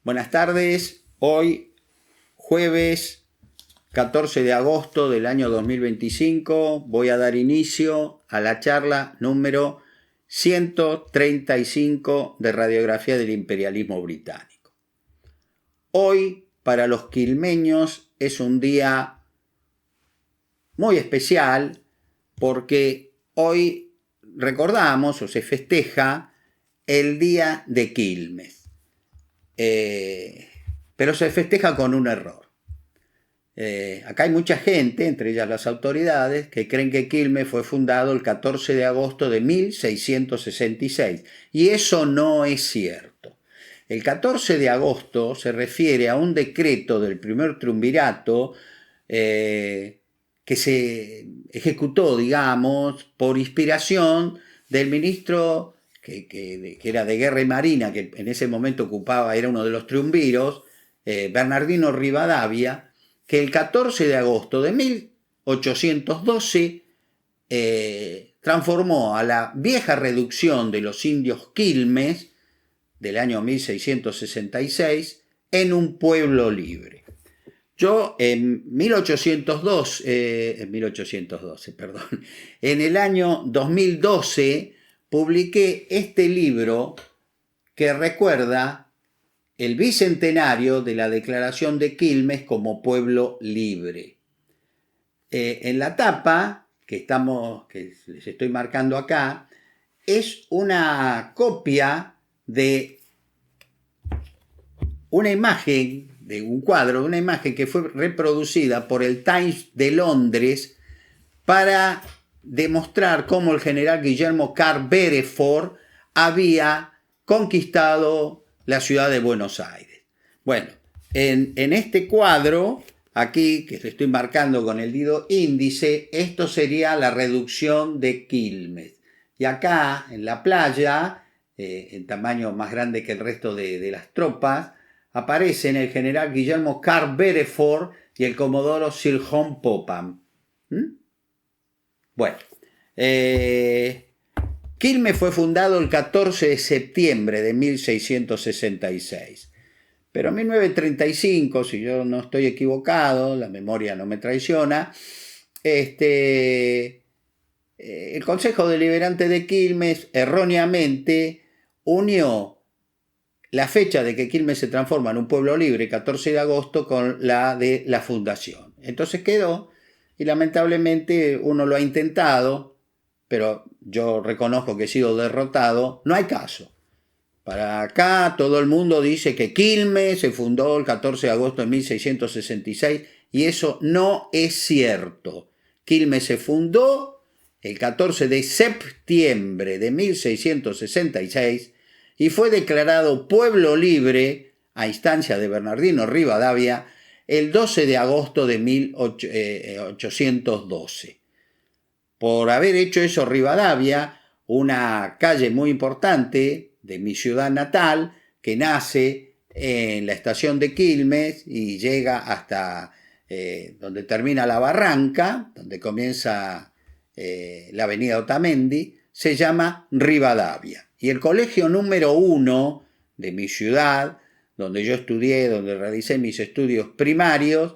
Buenas tardes, hoy jueves 14 de agosto del año 2025 voy a dar inicio a la charla número 135 de Radiografía del Imperialismo Británico. Hoy para los quilmeños es un día muy especial porque hoy recordamos o se festeja el Día de Quilmes. Pero se festeja con un error. Acá hay mucha gente, entre ellas las autoridades, que creen que Quilmes fue fundado el 14 de agosto de 1666, y eso no es cierto. El 14 de agosto se refiere a un decreto del primer triunvirato que se ejecutó, digamos, por inspiración del ministro que era de Guerra y Marina, que en ese momento era uno de los triunviros, Bernardino Rivadavia, que el 14 de agosto de 1812 transformó a la vieja reducción de los indios Quilmes del año 1666 en un pueblo libre. Yo en el año 2012 publiqué este libro que recuerda el bicentenario de la declaración de Quilmes como pueblo libre. En la tapa que les estoy marcando acá, es una copia de una imagen, de un cuadro, una imagen que fue reproducida por el Times de Londres para demostrar cómo el general Guillermo Carr Beresford había conquistado la ciudad de Buenos Aires. Bueno, en este cuadro, aquí que le estoy marcando con el dedo índice, esto sería la reducción de Quilmes. Y acá, en la playa, en tamaño más grande que el resto de las tropas, aparecen el general Guillermo Carr Beresford y el comodoro Sir John Popham. Bueno, Quilmes fue fundado el 14 de septiembre de 1666, pero en 1935, si yo no estoy equivocado, la memoria no me traiciona, el Consejo Deliberante de Quilmes erróneamente unió la fecha de que Quilmes se transforma en un pueblo libre, 14 de agosto, con la de la fundación. Entonces quedó, y lamentablemente uno lo ha intentado, pero yo reconozco que he sido derrotado, no hay caso. Para acá todo el mundo dice que Quilmes se fundó el 14 de agosto de 1666 y eso no es cierto. Quilmes se fundó el 14 de septiembre de 1666 y fue declarado pueblo libre a instancia de Bernardino Rivadavia el 12 de agosto de 1812. Por haber hecho eso Rivadavia, una calle muy importante de mi ciudad natal, que nace en la estación de Quilmes y llega hasta donde termina la Barranca, donde comienza la avenida Otamendi, se llama Rivadavia. Y el colegio número 1 de mi ciudad, donde yo estudié, donde realicé mis estudios primarios,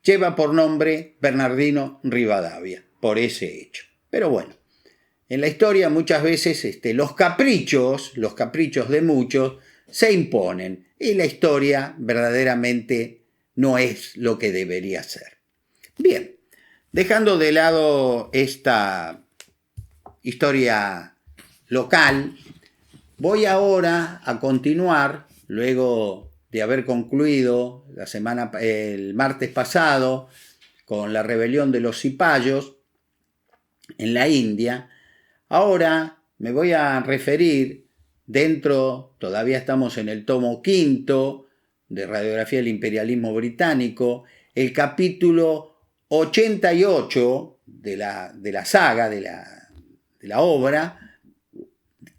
lleva por nombre Bernardino Rivadavia, por ese hecho. Pero bueno, en la historia muchas veces los caprichos de muchos se imponen y la historia verdaderamente no es lo que debería ser. Bien, dejando de lado esta historia local, voy ahora a continuar, luego de haber concluido el martes pasado con la rebelión de los cipayos en la India. Ahora me voy a referir todavía estamos en el tomo 5 de Radiografía del Imperialismo Británico, el capítulo 88 de la saga, de la obra,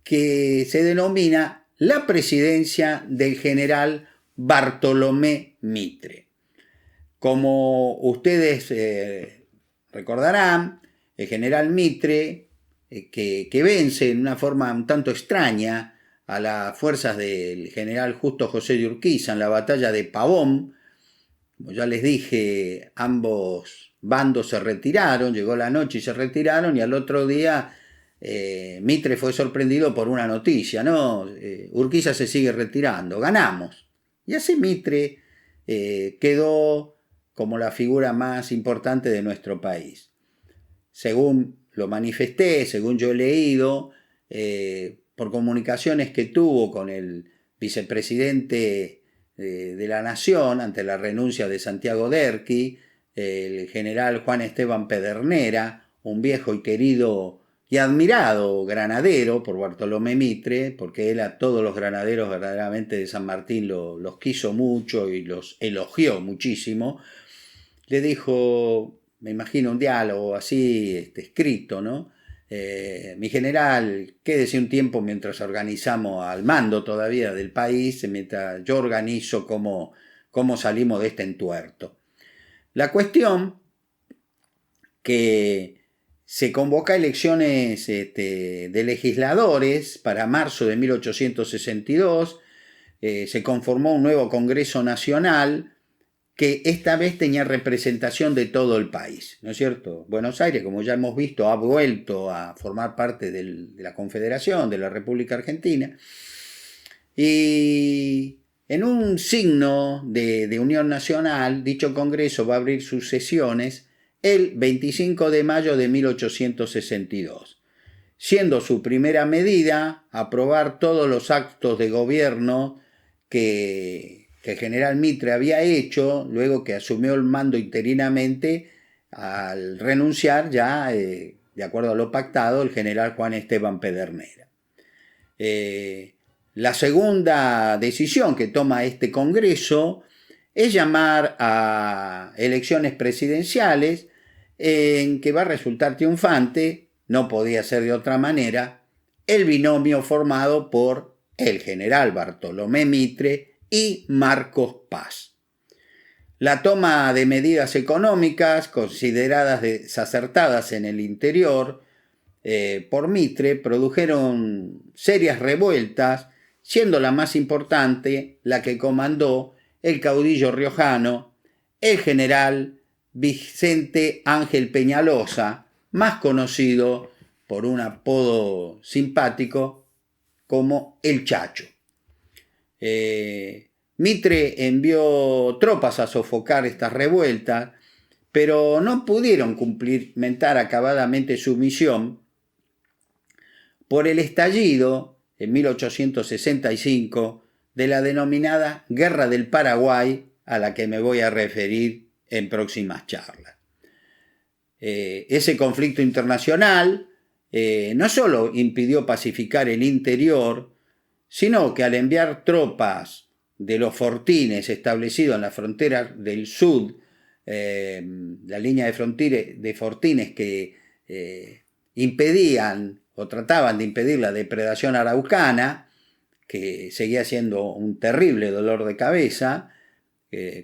que se denomina La presidencia del general Bartolomé Mitre. Como ustedes recordarán, el general Mitre, que vence en una forma un tanto extraña a las fuerzas del general Justo José de Urquiza en la batalla de Pavón. Como ya les dije, ambos bandos se retiraron, llegó la noche y se retiraron, y al otro día Mitre fue sorprendido por una noticia, ¿no? Urquiza se sigue retirando, ganamos. Y así Mitre quedó como la figura más importante de nuestro país. Según lo manifesté, según yo he leído, por comunicaciones que tuvo con el vicepresidente de la Nación ante la renuncia de Santiago Derqui, el general Juan Esteban Pedernera, un viejo y querido y admirado granadero por Bartolomé Mitre, porque él a todos los granaderos verdaderamente de San Martín los quiso mucho y los elogió muchísimo, le dijo, me imagino un diálogo así escrito, ¿no? Mi general, quédese un tiempo mientras organizamos al mando todavía del país, mientras yo organizo cómo salimos de este entuerto. La cuestión que se convoca elecciones de legisladores para marzo de 1862, se conformó un nuevo Congreso Nacional que esta vez tenía representación de todo el país, ¿no es cierto? Buenos Aires, como ya hemos visto, ha vuelto a formar parte de la Confederación, de la República Argentina, y en un signo de unión nacional, dicho Congreso va a abrir sus sesiones el 25 de mayo de 1862, siendo su primera medida aprobar todos los actos de gobierno que el general Mitre había hecho luego que asumió el mando interinamente al renunciar ya, de acuerdo a lo pactado, el general Juan Esteban Pedernera. La segunda decisión que toma este Congreso es llamar a elecciones presidenciales en que va a resultar triunfante, no podía ser de otra manera, el binomio formado por el general Bartolomé Mitre y Marcos Paz. La toma de medidas económicas consideradas desacertadas en el interior por Mitre produjeron serias revueltas, siendo la más importante la que comandó el caudillo riojano, el general Vicente Ángel Peñalosa, más conocido por un apodo simpático como el Chacho. Mitre envió tropas a sofocar estas revueltas, pero no pudieron cumplimentar acabadamente su misión por el estallido en 1865 de la denominada Guerra del Paraguay, a la que me voy a referir en próximas charlas. Ese conflicto internacional no solo impidió pacificar el interior, sino que al enviar tropas de los fortines establecidos en la frontera del sur, la línea de fortines que impedían o trataban de impedir la depredación araucana, que seguía siendo un terrible dolor de cabeza,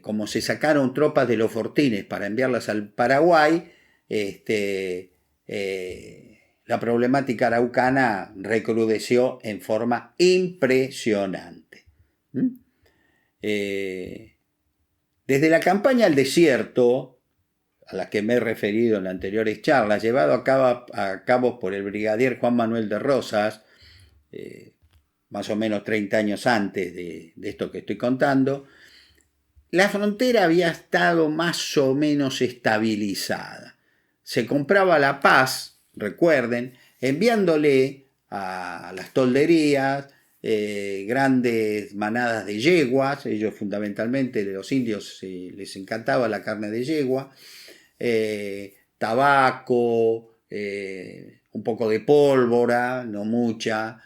como se sacaron tropas de los fortines para enviarlas al Paraguay, la problemática araucana recrudeció en forma impresionante. Desde la campaña al desierto, a la que me he referido en las anteriores charlas, llevado a cabo por el brigadier Juan Manuel de Rosas, más o menos 30 años antes de esto que estoy contando, la frontera había estado más o menos estabilizada. Se compraba la paz, recuerden, enviándole a las tolderías grandes manadas de yeguas. Ellos fundamentalmente, los indios, les encantaba la carne de yegua, tabaco, un poco de pólvora, no mucha,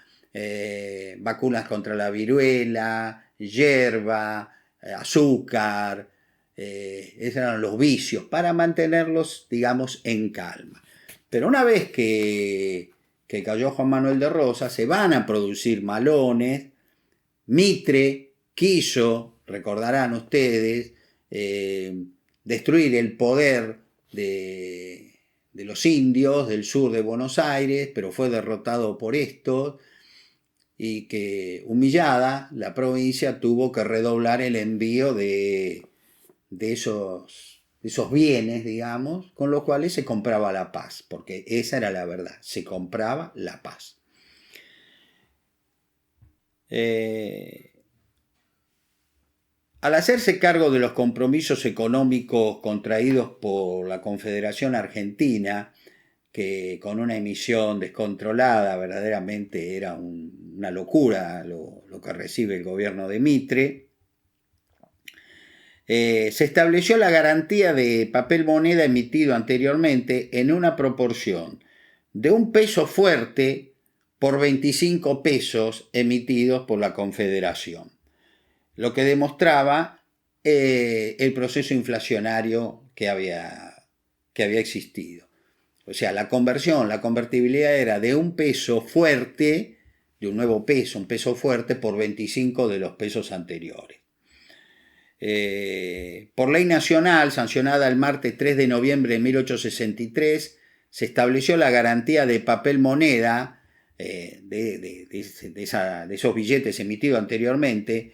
vacunas contra la viruela, hierba, azúcar. Esos eran los vicios para mantenerlos, digamos, en calma. Pero una vez que cayó Juan Manuel de Rosas, se van a producir malones. Mitre quiso, recordarán ustedes, destruir el poder de los indios del sur de Buenos Aires, pero fue derrotado por estos. y que, humillada, la provincia tuvo que redoblar el envío de esos bienes, digamos, con los cuales se compraba la paz, porque esa era la verdad, se compraba la paz. Al hacerse cargo de los compromisos económicos contraídos por la Confederación Argentina, que con una emisión descontrolada verdaderamente era una locura lo que recibe el gobierno de Mitre, se estableció la garantía de papel moneda emitido anteriormente en una proporción de 1 peso fuerte por 25 pesos emitidos por la Confederación, lo que demostraba el proceso inflacionario que había existido. O sea, la convertibilidad era de 1 peso fuerte, de un nuevo peso, 1 peso fuerte por 25 de los pesos anteriores. Por ley nacional, sancionada el martes 3 de noviembre de 1863, se estableció la garantía de papel moneda de esos billetes emitidos anteriormente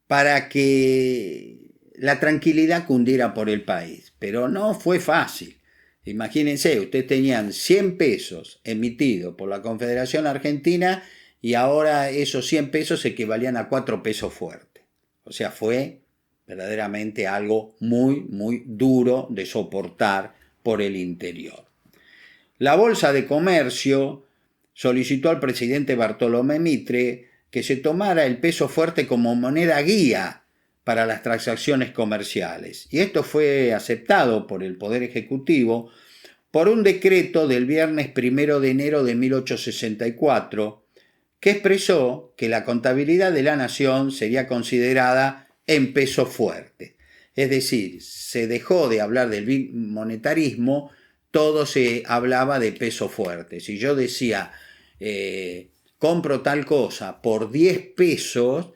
para que la tranquilidad cundiera por el país. Pero no fue fácil. Imagínense, ustedes tenían 100 pesos emitidos por la Confederación Argentina y ahora esos 100 pesos equivalían a 4 pesos fuertes. O sea, fue verdaderamente algo muy, muy duro de soportar por el interior. La Bolsa de Comercio solicitó al presidente Bartolomé Mitre que se tomara el peso fuerte como moneda guía para las transacciones comerciales. Y esto fue aceptado por el Poder Ejecutivo por un decreto del viernes 1 de enero de 1864, que expresó que la contabilidad de la nación sería considerada en peso fuerte. Es decir, se dejó de hablar del bimonetarismo, todo se hablaba de peso fuerte. Si yo decía, compro tal cosa por 10 pesos,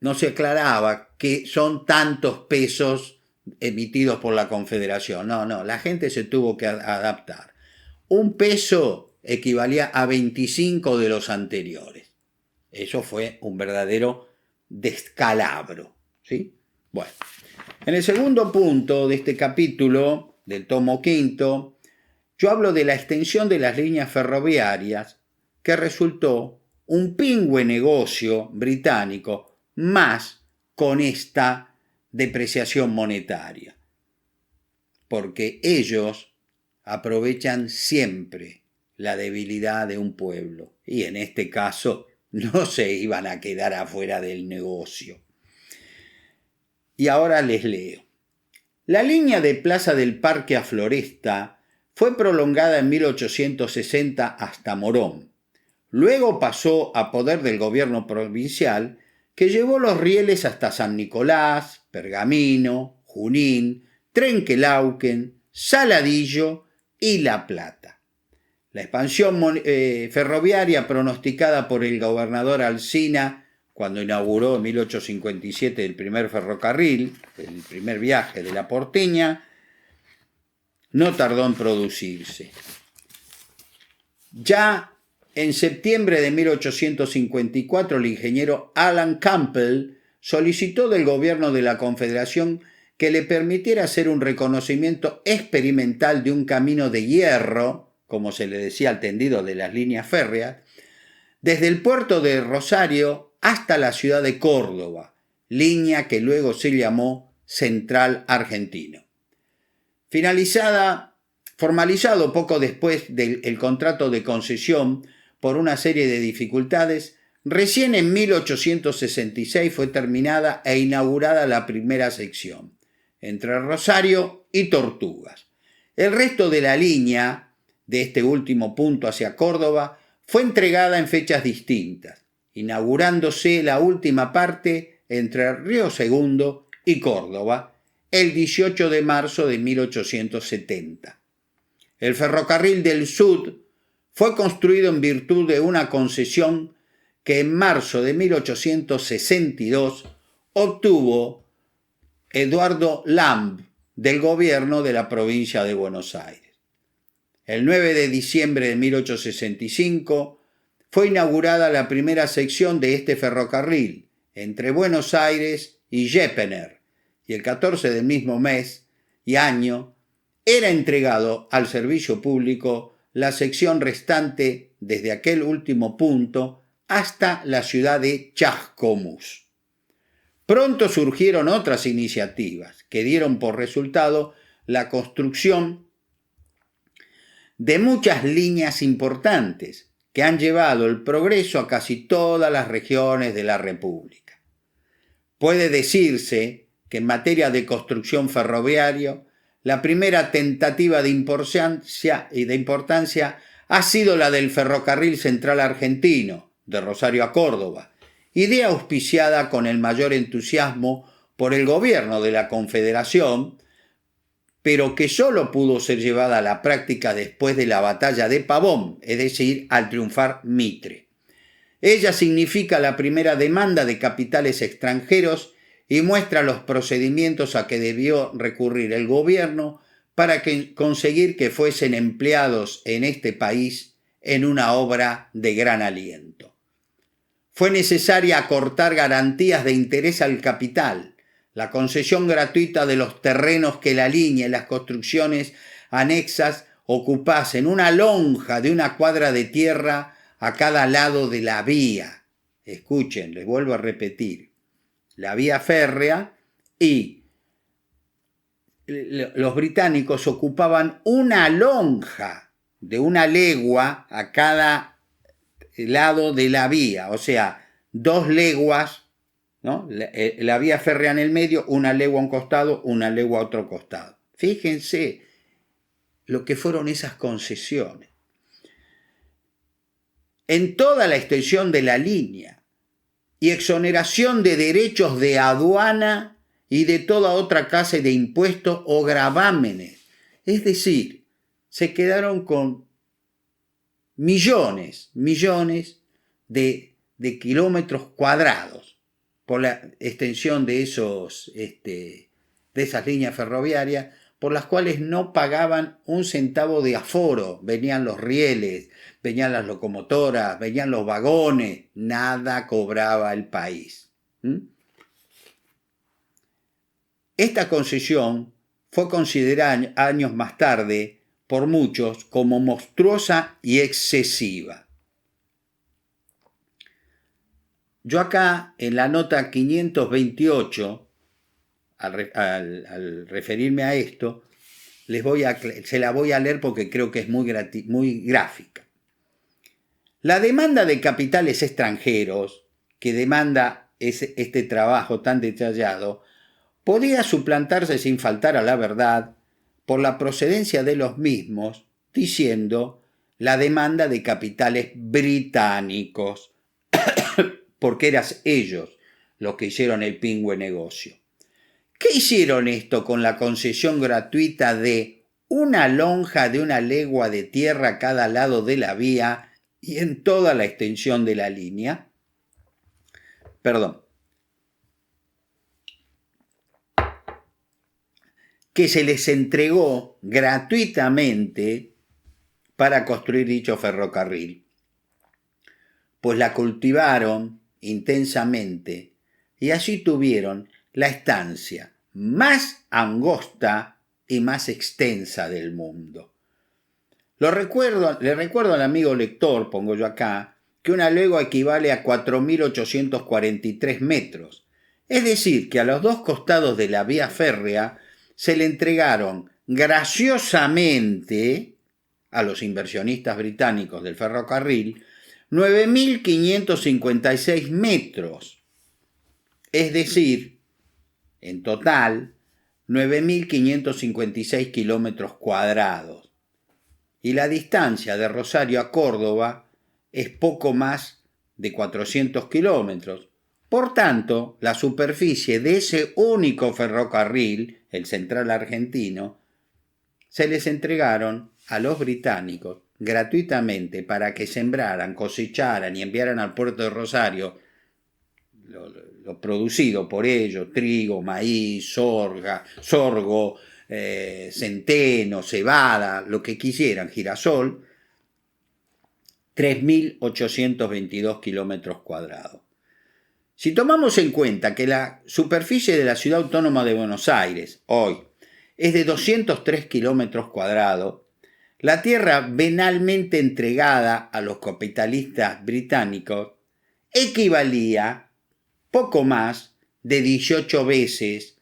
no se aclaraba que son tantos pesos emitidos por la Confederación. No, la gente se tuvo que adaptar. 1 peso equivalía a 25 de los anteriores. Eso fue un verdadero descalabro, ¿sí? Bueno, en el segundo punto de este capítulo, del tomo quinto, yo hablo de la extensión de las líneas ferroviarias, que resultó un pingüe negocio británico, más con esta depreciación monetaria, porque ellos aprovechan siempre la debilidad de un pueblo, y en este caso no se iban a quedar afuera del negocio. Y ahora les leo. La línea de Plaza del Parque a Floresta fue prolongada en 1860 hasta Morón. Luego pasó a poder del gobierno provincial, que llevó los rieles hasta San Nicolás, Pergamino, Junín, Trenquelauquen, Saladillo y La Plata. La expansión ferroviaria pronosticada por el gobernador Alsina cuando inauguró en 1857 el primer ferrocarril, el primer viaje de la Porteña, no tardó en producirse. Ya en septiembre de 1854, el ingeniero Alan Campbell solicitó del gobierno de la Confederación que le permitiera hacer un reconocimiento experimental de un camino de hierro, como se le decía al tendido de las líneas férreas, desde el puerto de Rosario hasta la ciudad de Córdoba, línea que luego se llamó Central Argentino. Formalizado poco después del contrato de concesión por una serie de dificultades, recién en 1866 fue terminada e inaugurada la primera sección, entre Rosario y Tortugas. El resto de la línea, de este último punto hacia Córdoba, fue entregada en fechas distintas, inaugurándose la última parte entre Río Segundo y Córdoba, el 18 de marzo de 1870. El ferrocarril del Sud fue construido en virtud de una concesión que en marzo de 1862 obtuvo Eduardo Lamb del gobierno de la provincia de Buenos Aires. El 9 de diciembre de 1865 fue inaugurada la primera sección de este ferrocarril entre Buenos Aires y Jepener, y el 14 del mismo mes y año era entregado al servicio público la sección restante desde aquel último punto hasta la ciudad de Chascomús. Pronto surgieron otras iniciativas que dieron por resultado la construcción de muchas líneas importantes que han llevado el progreso a casi todas las regiones de la República. Puede decirse que en materia de construcción ferroviaria, la primera tentativa de importancia ha sido la del Ferrocarril Central Argentino, de Rosario a Córdoba, idea auspiciada con el mayor entusiasmo por el gobierno de la Confederación, pero que solo pudo ser llevada a la práctica después de la batalla de Pavón, es decir, al triunfar Mitre. Ella significa la primera demanda de capitales extranjeros y muestra los procedimientos a que debió recurrir el gobierno para conseguir que fuesen empleados en este país en una obra de gran aliento. Fue necesaria acortar garantías de interés al capital, la concesión gratuita de los terrenos que la línea y las construcciones anexas ocupasen una lonja de una cuadra de tierra a cada lado de la vía. Escuchen, les vuelvo a repetir, la vía férrea, y los británicos ocupaban una lonja de una legua a cada lado de la vía, o sea, 2 leguas, ¿no? La vía férrea en el medio, 1 legua a un costado, 1 legua a otro costado. Fíjense lo que fueron esas concesiones. En toda la extensión de la línea, y exoneración de derechos de aduana y de toda otra clase de impuestos o gravámenes. Es decir, se quedaron con millones de kilómetros cuadrados por la extensión de esas líneas ferroviarias, por las cuales no pagaban un centavo de aforo. Venían los rieles, venían las locomotoras, venían los vagones, nada cobraba el país. Esta concesión fue considerada años más tarde por muchos como monstruosa y excesiva. Yo acá, en la nota 528, al referirme a esto, se la voy a leer porque creo que es muy gráfica. La demanda de capitales extranjeros, que demanda este trabajo tan detallado, podía suplantarse sin faltar a la verdad por la procedencia de los mismos, diciendo la demanda de capitales británicos, porque eran ellos los que hicieron el pingüe negocio. ¿Qué hicieron esto con la concesión gratuita de una lonja de 1 legua de tierra a cada lado de la vía y en toda la extensión de la línea? Que se les entregó gratuitamente para construir dicho ferrocarril, pues la cultivaron intensamente y así tuvieron la estancia más angosta y más extensa del mundo. Le recuerdo al amigo lector, pongo yo acá, que 1 legua equivale a 4.843 metros, es decir, que a los 2 costados de la vía férrea se le entregaron graciosamente a los inversionistas británicos del ferrocarril 9.556 metros, es decir, en total 9.556 kilómetros cuadrados. Y la distancia de Rosario a Córdoba es poco más de 400 kilómetros. Por tanto, la superficie de ese único ferrocarril, el Central Argentino, se les entregaron a los británicos gratuitamente para que sembraran, cosecharan y enviaran al puerto de Rosario lo producido por ellos, trigo, maíz, sorgo, centeno, cebada, lo que quisieran, girasol, 3.822 kilómetros cuadrados. Si tomamos en cuenta que la superficie de la Ciudad Autónoma de Buenos Aires hoy es de 203 kilómetros cuadrados, la tierra venalmente entregada a los capitalistas británicos equivalía poco más de 18 veces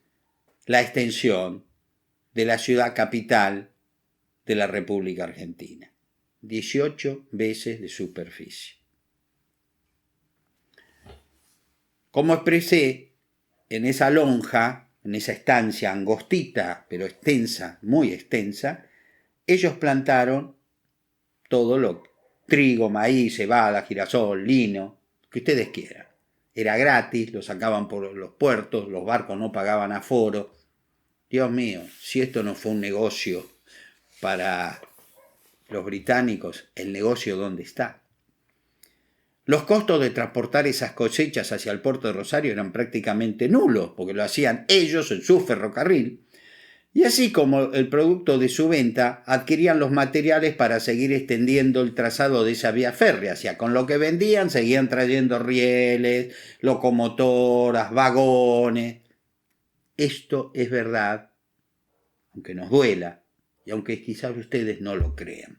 la extensión de la ciudad capital de la República Argentina. 18 veces de superficie. Como expresé, en esa lonja, en esa estancia angostita, pero extensa, muy extensa, ellos plantaron todo lo trigo, maíz, cebada, girasol, lino, que ustedes quieran. Era gratis, lo sacaban por los puertos, los barcos no pagaban aforo. Dios mío, si esto no fue un negocio para los británicos, ¿el negocio dónde está? Los costos de transportar esas cosechas hacia el puerto de Rosario eran prácticamente nulos, porque lo hacían ellos en su ferrocarril, y así como el producto de su venta, adquirían los materiales para seguir extendiendo el trazado de esa vía férrea. O sea, con lo que vendían seguían trayendo rieles, locomotoras, vagones. Esto es verdad, aunque nos duela, y aunque quizás ustedes no lo crean.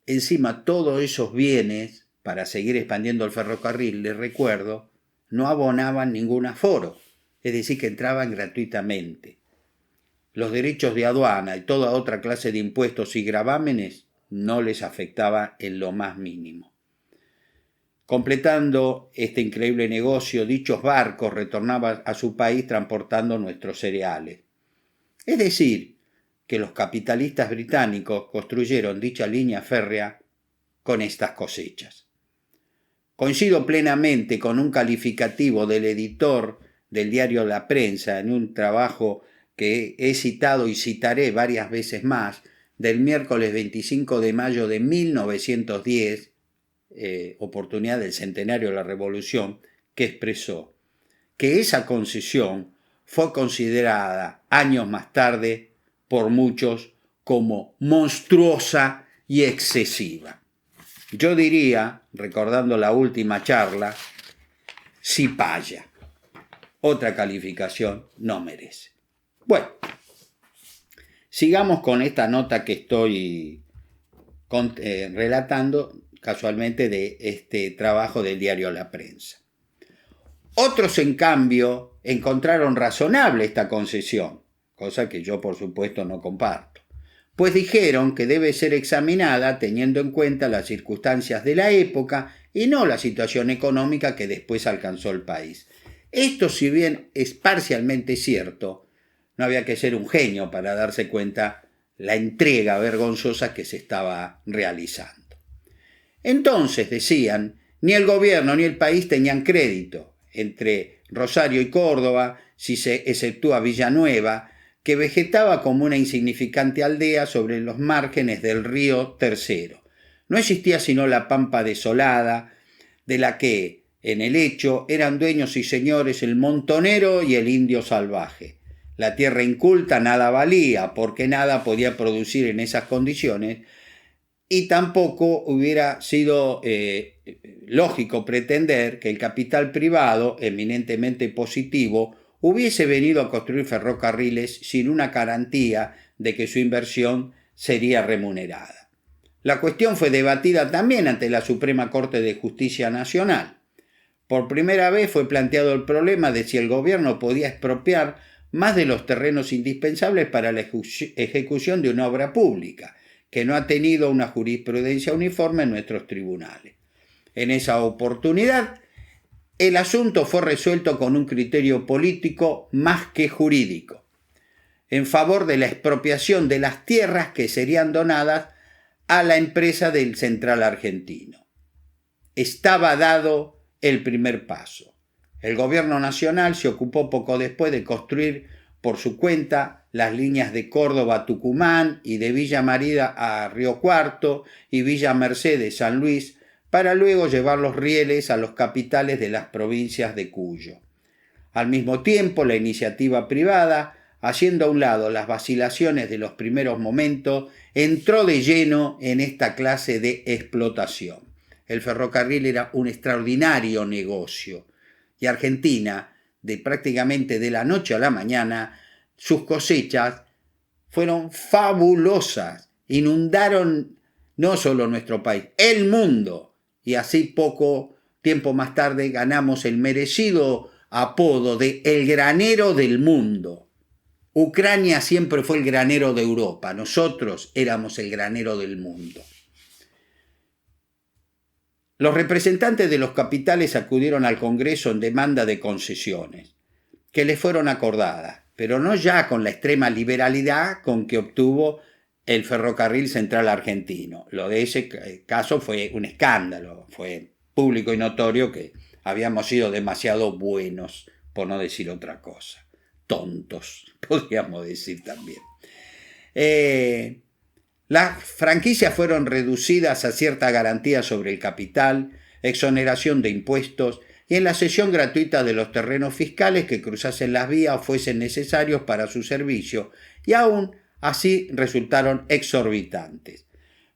Encima, todos esos bienes, para seguir expandiendo el ferrocarril, les recuerdo, no abonaban ningún aforo, es decir, que entraban gratuitamente. Los derechos de aduana y toda otra clase de impuestos y gravámenes no les afectaba en lo más mínimo. Completando este increíble negocio, dichos barcos retornaban a su país transportando nuestros cereales. Es decir, que los capitalistas británicos construyeron dicha línea férrea con estas cosechas. Coincido plenamente con un calificativo del editor del diario La Prensa en un trabajo que he citado y citaré varias veces más, del miércoles 25 de mayo de 1910, oportunidad del centenario de la Revolución, que expresó que esa concesión fue considerada años más tarde por muchos como monstruosa y excesiva. Yo diría, recordando la última charla, cipaya. Otra calificación no merece. Bueno, sigamos con esta nota que estoy relatando casualmente de este trabajo del diario La Prensa. Otros, en cambio, encontraron razonable esta concesión, cosa que yo por supuesto no comparto, pues dijeron que debe ser examinada teniendo en cuenta las circunstancias de la época y no la situación económica que después alcanzó el país. Esto, si bien es parcialmente cierto, no había que ser un genio para darse cuenta la entrega vergonzosa que se estaba realizando. Entonces, decían, ni el gobierno ni el país tenían crédito. Entre Rosario y Córdoba, si se exceptúa Villanueva, que vegetaba como una insignificante aldea sobre los márgenes del río Tercero. No existía sino la pampa desolada, de la que, en el hecho, eran dueños y señores el montonero y el indio salvaje. La tierra inculta nada valía, porque nada podía producir en esas condiciones, y tampoco hubiera sido lógico pretender que el capital privado, eminentemente positivo, hubiese venido a construir ferrocarriles sin una garantía de que su inversión sería remunerada. La cuestión fue debatida también ante la Suprema Corte de Justicia Nacional. Por primera vez fue planteado el problema de si el gobierno podía expropiar más de los terrenos indispensables para la ejecución de una obra pública, que no ha tenido una jurisprudencia uniforme en nuestros tribunales. En esa oportunidad, el asunto fue resuelto con un criterio político más que jurídico, en favor de la expropiación de las tierras que serían donadas a la empresa del Central Argentino. Estaba dado el primer paso. El gobierno nacional se ocupó poco después de construir por su cuenta las líneas de Córdoba a Tucumán y de Villa María a Río Cuarto y Villa Mercedes San Luis, para luego llevar los rieles a los capitales de las provincias de Cuyo. Al mismo tiempo, la iniciativa privada haciendo a un lado las vacilaciones de los primeros momentos, entró de lleno en esta clase de explotación. El ferrocarril era un extraordinario negocio y Argentina, prácticamente de la noche a la mañana, sus cosechas fueron fabulosas, inundaron no solo nuestro país, el mundo, y así poco tiempo más tarde ganamos el merecido apodo de el granero del mundo. Ucrania siempre fue el granero de Europa, nosotros éramos el granero del mundo. Los representantes de los capitales acudieron al Congreso en demanda de concesiones, que les fueron acordadas, pero no ya con la extrema liberalidad con que obtuvo el Ferrocarril Central Argentino. Lo de ese caso fue un escándalo, fue público y notorio que habíamos sido demasiado buenos, por no decir otra cosa. Tontos, podríamos decir también. Las franquicias fueron reducidas a cierta garantía sobre el capital, exoneración de impuestos y en la cesión gratuita de los terrenos fiscales que cruzasen las vías o fuesen necesarios para su servicio, y aún así resultaron exorbitantes.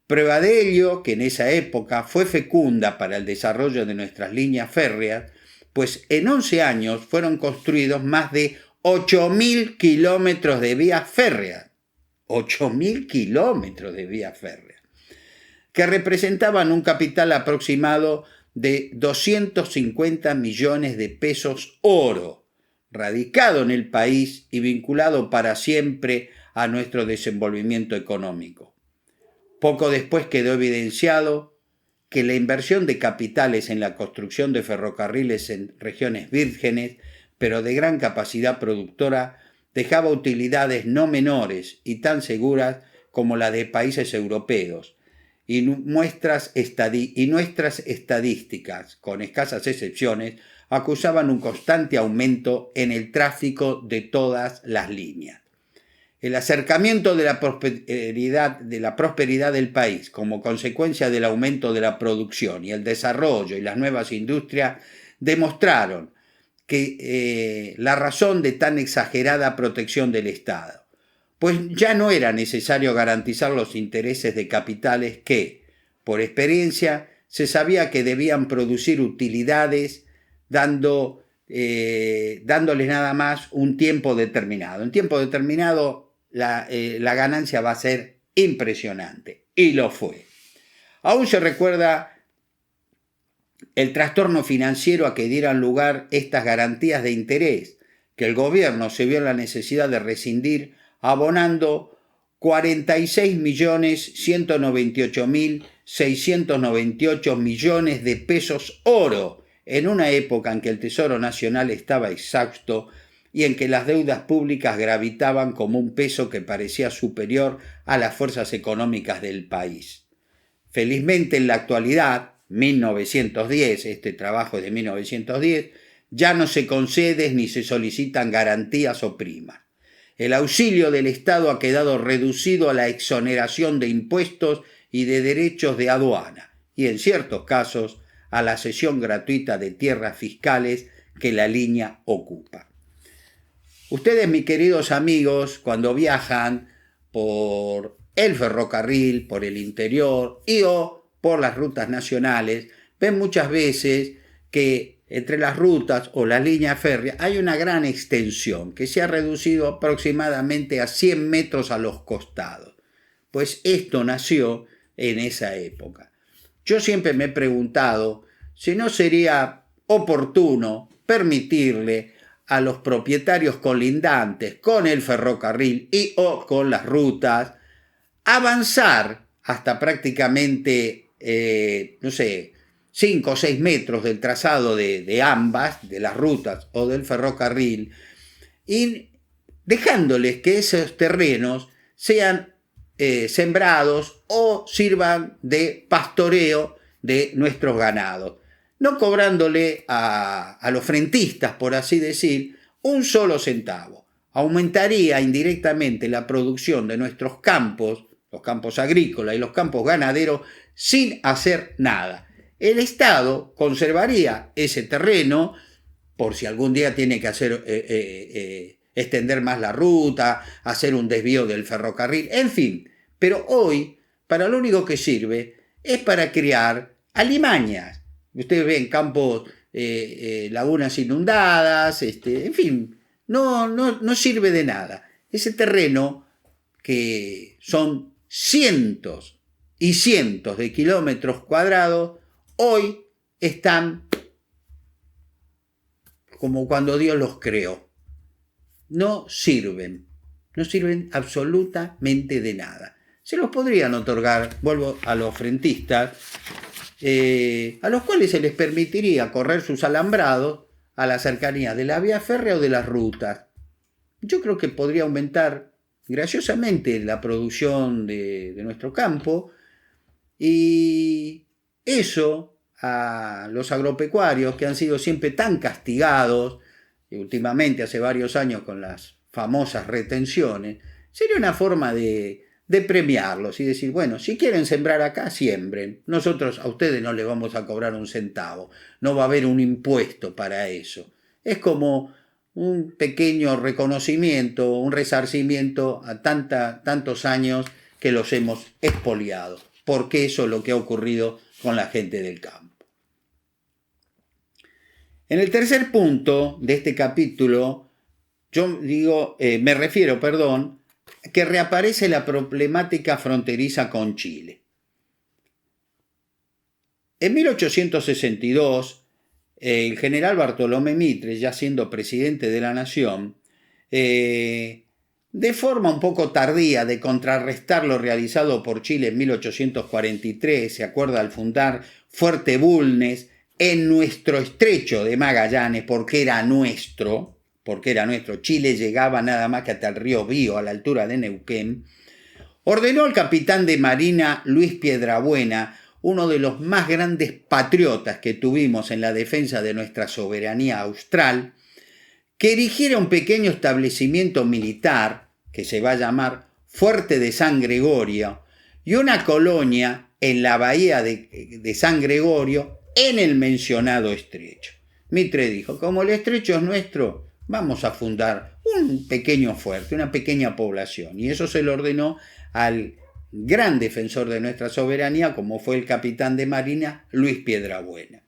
Prueba de ello que en esa época fue fecunda para el desarrollo de nuestras líneas férreas, pues en 11 años fueron construidos más de 8.000 kilómetros de vías férreas. 8.000 kilómetros de vías férreas, que representaban un capital aproximado de 250 millones de pesos oro, radicado en el país y vinculado para siempre a nuestro desenvolvimiento económico. Poco después quedó evidenciado que la inversión de capitales en la construcción de ferrocarriles en regiones vírgenes, pero de gran capacidad productora, dejaba utilidades no menores y tan seguras como la de países europeos, y nuestras estadísticas, con escasas excepciones, acusaban un constante aumento en el tráfico de todas las líneas. El acercamiento de la prosperidad del país como consecuencia del aumento de la producción y el desarrollo y las nuevas industrias demostraron que la razón de tan exagerada protección del Estado, pues ya no era necesario garantizar los intereses de capitales que, por experiencia, se sabía que debían producir utilidades dándoles nada más un tiempo determinado. En tiempo determinado la ganancia va a ser impresionante, y lo fue. Aún se recuerda el trastorno financiero a que dieran lugar estas garantías de interés, que el gobierno se vio en la necesidad de rescindir abonando 46.198.698 millones de pesos oro, en una época en que el Tesoro Nacional estaba exhausto y en que las deudas públicas gravitaban como un peso que parecía superior a las fuerzas económicas del país. Felizmente en la actualidad, 1910, este trabajo es de 1910, ya no se conceden ni se solicitan garantías o primas. El auxilio del Estado ha quedado reducido a la exoneración de impuestos y de derechos de aduana, y en ciertos casos a la cesión gratuita de tierras fiscales que la línea ocupa. Ustedes, mis queridos amigos, cuando viajan por el ferrocarril, por el interior o por las rutas nacionales, ven muchas veces que entre las rutas o las líneas férreas hay una gran extensión que se ha reducido aproximadamente a 100 metros a los costados. Pues esto nació en esa época. Yo siempre me he preguntado si no sería oportuno permitirle a los propietarios colindantes con el ferrocarril y o con las rutas avanzar hasta prácticamente, 5 o 6 metros del trazado de ambas, de las rutas o del ferrocarril, y dejándoles que esos terrenos sean sembrados o sirvan de pastoreo de nuestros ganados, no cobrándole a los frentistas, por así decir, un solo centavo. Aumentaría indirectamente la producción de nuestros campos, los campos agrícolas y los campos ganaderos, sin hacer nada. El Estado conservaría ese terreno por si algún día tiene que hacer extender más la ruta, hacer un desvío del ferrocarril, en fin. Pero hoy, para lo único que sirve es para crear alimañas. Ustedes ven campos, lagunas inundadas, en fin, no sirve de nada. Ese terreno, que son cientos y cientos de kilómetros cuadrados, hoy están como cuando Dios los creó. No sirven absolutamente de nada. Se los podrían otorgar, vuelvo a los frentistas, a los cuales se les permitiría correr sus alambrados a la cercanía de la vía férrea o de las rutas. Yo creo que podría aumentar graciosamente la producción de nuestro campo, y eso a los agropecuarios, que han sido siempre tan castigados, y últimamente hace varios años con las famosas retenciones, sería una forma de premiarlos y decir, bueno, si quieren sembrar acá, siembren. Nosotros a ustedes no les vamos a cobrar un centavo, no va a haber un impuesto para eso. Es como un pequeño reconocimiento, un resarcimiento a tantos años que los hemos expoliado, porque eso es lo que ha ocurrido con la gente del campo. En el tercer punto de este capítulo, me refiero, que reaparece la problemática fronteriza con Chile. En 1862, el general Bartolomé Mitre, ya siendo presidente de la Nación, de forma un poco tardía de contrarrestar lo realizado por Chile en 1843, se acuerda al fundar Fuerte Bulnes en nuestro estrecho de Magallanes, porque era nuestro, Chile llegaba nada más que hasta el río Bío, a la altura de Neuquén, ordenó al capitán de marina Luis Piedrabuena, uno de los más grandes patriotas que tuvimos en la defensa de nuestra soberanía austral, que erigiera un pequeño establecimiento militar, que se va a llamar Fuerte de San Gregorio, y una colonia en la bahía de San Gregorio, en el mencionado estrecho. Mitre dijo, como el estrecho es nuestro, vamos a fundar un pequeño fuerte, una pequeña población, y eso se lo ordenó al gran defensor de nuestra soberanía, como fue el capitán de marina Luis Piedrabuena.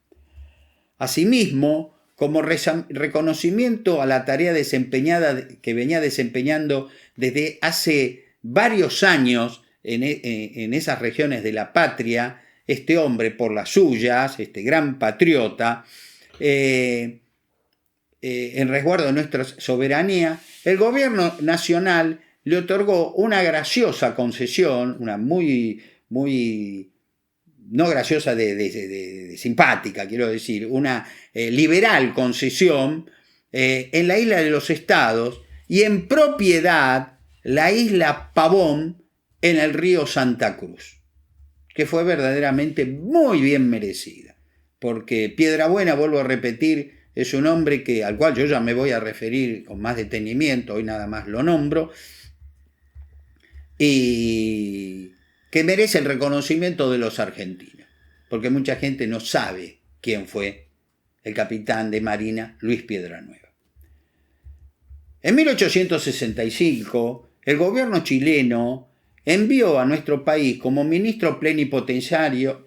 Asimismo, como reconocimiento a la tarea desempeñada que venía desempeñando desde hace varios años en esas regiones de la patria, este hombre por las suyas, este gran patriota, en resguardo de nuestra soberanía, el gobierno nacional le otorgó una graciosa concesión, una muy no graciosa de simpática, quiero decir, una liberal concesión en la isla de los Estados y en propiedad la isla Pavón en el río Santa Cruz, que fue verdaderamente muy bien merecida, porque Piedrabuena, vuelvo a repetir, es un hombre al cual yo ya me voy a referir con más detenimiento, hoy nada más lo nombro, y que merece el reconocimiento de los argentinos, porque mucha gente no sabe quién fue el capitán de marina Luis Piedrabuena. En 1865, el gobierno chileno envió a nuestro país como ministro plenipotenciario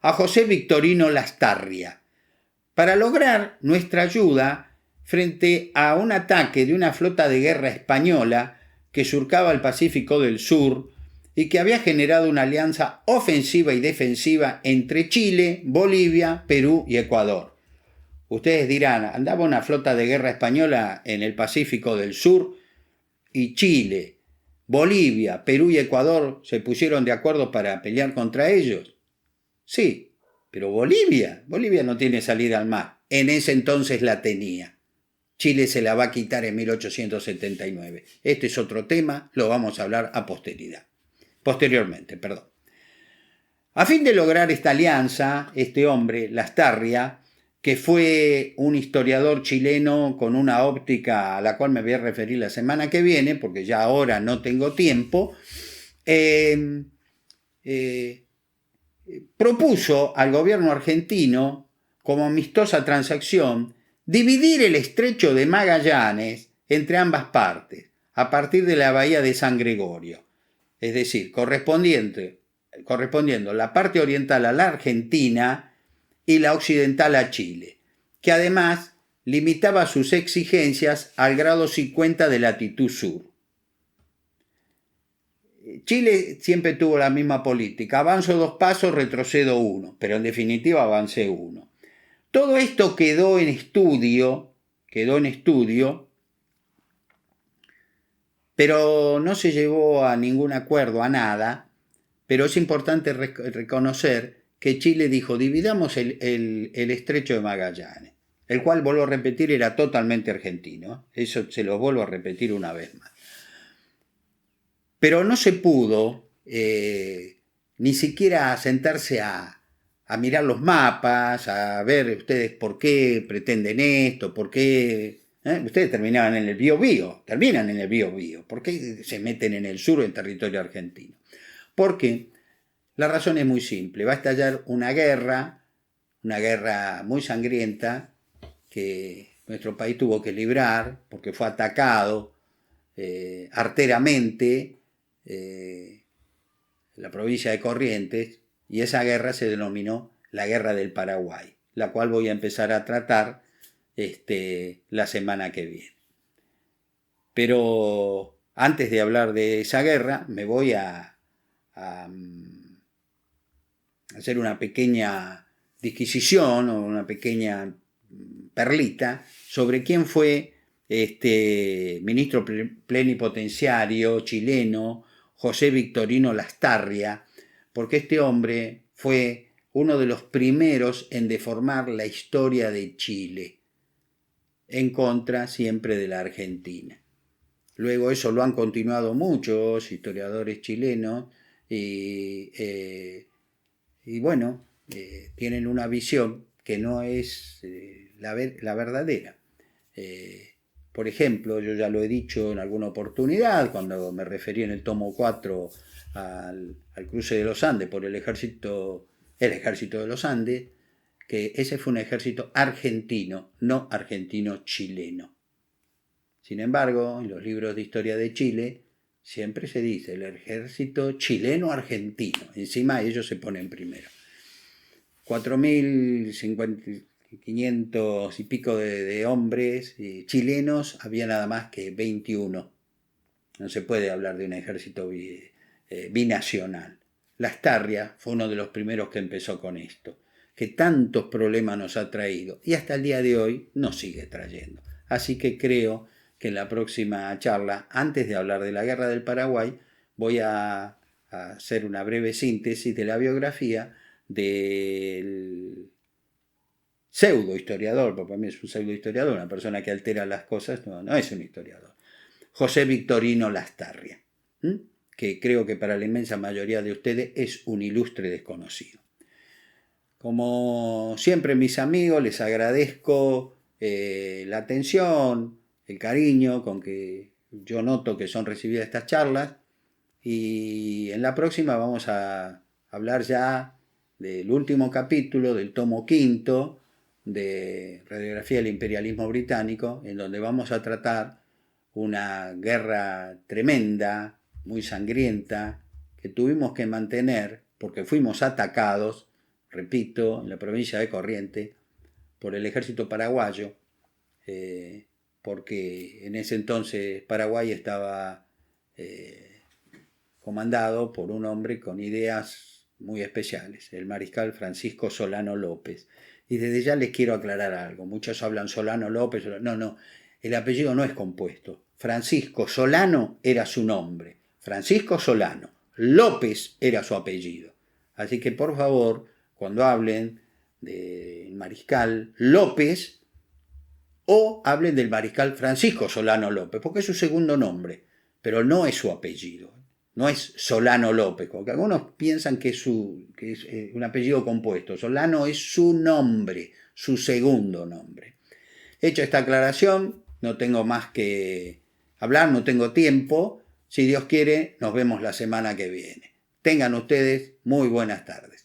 a José Victorino Lastarria, para lograr nuestra ayuda frente a un ataque de una flota de guerra española que surcaba el Pacífico del Sur y que había generado una alianza ofensiva y defensiva entre Chile, Bolivia, Perú y Ecuador. Ustedes dirán, ¿andaba una flota de guerra española en el Pacífico del Sur? Y Chile, Bolivia, Perú y Ecuador se pusieron de acuerdo para pelear contra ellos. Sí, pero Bolivia no tiene salida al mar. En ese entonces la tenía. Chile se la va a quitar en 1879. Este es otro tema, lo vamos a hablar posteriormente. A fin de lograr esta alianza, este hombre, Lastarria, que fue un historiador chileno con una óptica a la cual me voy a referir la semana que viene, porque ya ahora no tengo tiempo, propuso al gobierno argentino, como amistosa transacción, dividir el estrecho de Magallanes entre ambas partes, a partir de la bahía de San Gregorio, es decir, correspondiendo la parte oriental a la Argentina y la occidental a Chile, que además limitaba sus exigencias al grado 50 de latitud sur. Chile siempre tuvo la misma política: avanzo 2 pasos, retrocedo 1, pero en definitiva avancé 1. Todo esto quedó en estudio, pero no se llegó a ningún acuerdo, a nada. Pero es importante reconocer que Chile dijo: dividamos el estrecho de Magallanes, el cual, vuelvo a repetir, era totalmente argentino. Eso se lo vuelvo a repetir una vez más. Pero no se pudo ni siquiera sentarse a mirar los mapas, a ver ustedes por qué pretenden esto, por qué. Ustedes terminan en el Biobío, ¿por qué se meten en el sur, en territorio argentino? Porque la razón es muy simple: va a estallar una guerra muy sangrienta que nuestro país tuvo que librar porque fue atacado arteramente la provincia de Corrientes, y esa guerra se denominó la Guerra del Paraguay, la cual voy a empezar a tratar la semana que viene. Pero antes de hablar de esa guerra, me voy a hacer una pequeña disquisición o una pequeña perlita sobre quién fue ministro plenipotenciario chileno José Victorino Lastarria, porque este hombre fue uno de los primeros en deformar la historia de Chile, en contra siempre de la Argentina. Luego eso lo han continuado muchos historiadores chilenos y bueno, tienen una visión que no es la verdadera. Por ejemplo, yo ya lo he dicho en alguna oportunidad, cuando me referí en el tomo 4 al cruce de los Andes por el ejército de los Andes, que ese fue un ejército argentino, no argentino-chileno. Sin embargo, en los libros de historia de Chile siempre se dice el ejército chileno-argentino. Encima ellos se ponen primero. 4.500 y pico de hombres chilenos, había nada más que 21. No se puede hablar de un ejército binacional. Lastarria fue uno de los primeros que empezó con esto, que tantos problemas nos ha traído y hasta el día de hoy nos sigue trayendo. Así que creo que en la próxima charla, antes de hablar de la Guerra del Paraguay, voy a hacer una breve síntesis de la biografía del pseudo historiador, porque para mí es un pseudo historiador, una persona que altera las cosas, no es un historiador, José Victorino Lastarria, que creo que para la inmensa mayoría de ustedes es un ilustre desconocido. Como siempre, mis amigos, les agradezco la atención, el cariño con que yo noto que son recibidas estas charlas, y en la próxima vamos a hablar ya del último capítulo del tomo 5 de Radiografía del Imperialismo Británico, en donde vamos a tratar una guerra tremenda, muy sangrienta, que tuvimos que mantener porque fuimos atacados, repito, en la provincia de Corrientes, por el ejército paraguayo, porque en ese entonces Paraguay estaba comandado por un hombre con ideas muy especiales, el mariscal Francisco Solano López. Y desde ya les quiero aclarar algo: muchos hablan Solano López, no, el apellido no es compuesto. Francisco Solano era su nombre, Francisco Solano, López era su apellido. Así que por favor, cuando hablen del mariscal López, o hablen del mariscal Francisco Solano López, porque es su segundo nombre, pero no es su apellido. No es Solano López, porque algunos piensan que es un apellido compuesto. Solano es su nombre, su segundo nombre. Hecha esta aclaración, no tengo más que hablar, no tengo tiempo. Si Dios quiere, nos vemos la semana que viene. Tengan ustedes muy buenas tardes.